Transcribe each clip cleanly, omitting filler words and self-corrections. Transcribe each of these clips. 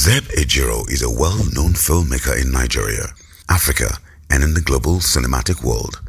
Zeb Ejiro is a well-known filmmaker in Nigeria, Africa, and in the global cinematic world.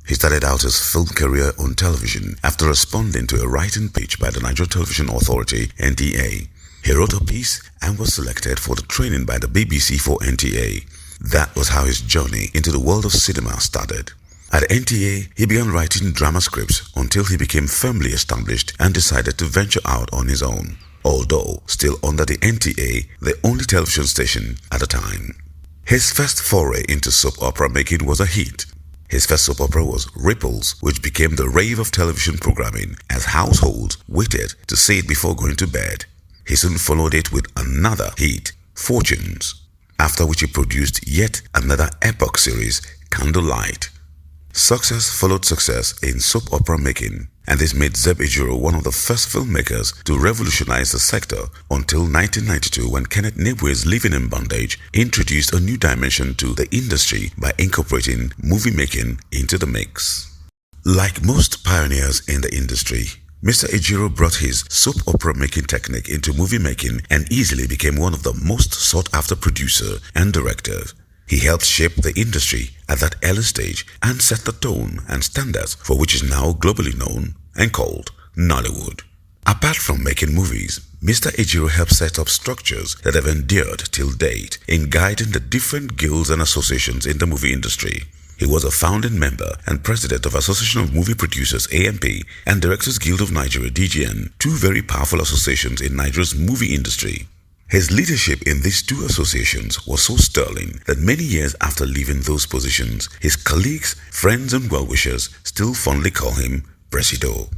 He started out his film career on television after responding to a writing pitch by the Nigeria Television Authority (NTA). He wrote a piece and was selected for the training by the BBC for NTA. That was how his journey into the world of cinema started. At NTA, he began writing drama scripts until he became firmly established and decided to venture out on his own, although still under the NTA, the only television station at the time. His first foray into soap opera making was a hit. His first soap opera was Ripples, which became the rave of television programming as households waited to see it before going to bed. He soon followed it with another hit, Fortunes, after which he produced yet another epoch series, Candlelight. Success followed success in soap opera making, and this made Zeb Ejiro one of the first filmmakers to revolutionize the sector until 1992, when Kenneth Neboe's Living in Bondage introduced a new dimension to the industry by incorporating movie making into the mix. Like most pioneers in the industry, Mr. Ejiro brought his soap opera making technique into movie making and easily became one of the most sought-after producers and directors. He helped shape the industry at that early stage and set the tone and standards for which is now globally known and called Nollywood. Apart from making movies, Mr. Ejiro helped set up structures that have endured till date in guiding the different guilds and associations in the movie industry. He was a founding member and president of Association of Movie Producers (AMP) and Directors Guild of Nigeria (DGN), two very powerful associations in Nigeria's movie industry. His leadership in these two associations was so sterling that many years after leaving those positions, his colleagues, friends and well-wishers still fondly call him Presido.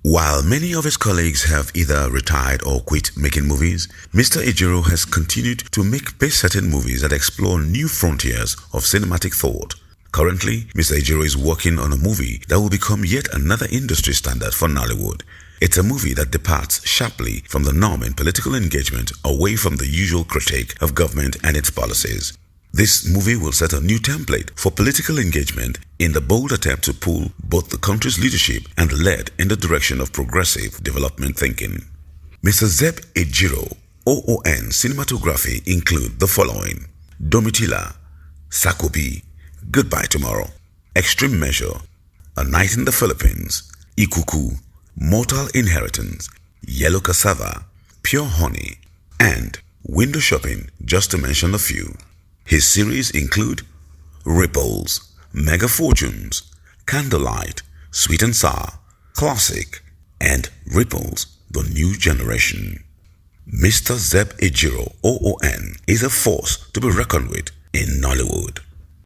While many of his colleagues have either retired or quit making movies, Mr. Ejiro has continued to make pace-setting movies that explore new frontiers of cinematic thought. Currently, Mr. Ejiro is working on a movie that will become yet another industry standard for Nollywood. It's a movie that departs sharply from the norm in political engagement, away from the usual critique of government and its policies. This movie will set a new template for political engagement in the bold attempt to pull both the country's leadership and lead in the direction of progressive development thinking. Mr. Zeb Ejiro OON cinematography include the following: Domitila, Sakobi, Goodbye Tomorrow, Extreme Measure, A Night in the Philippines, Ikuku, Mortal Inheritance, Yellow Cassava, Pure Honey, and Window Shopping, just to mention a few. His series include Ripples, Mega Fortunes, Candlelight, Sweet and Sour, Classic, and Ripples, The New Generation. Mr. Zeb Ejiro OON is a force to be reckoned with in Nollywood.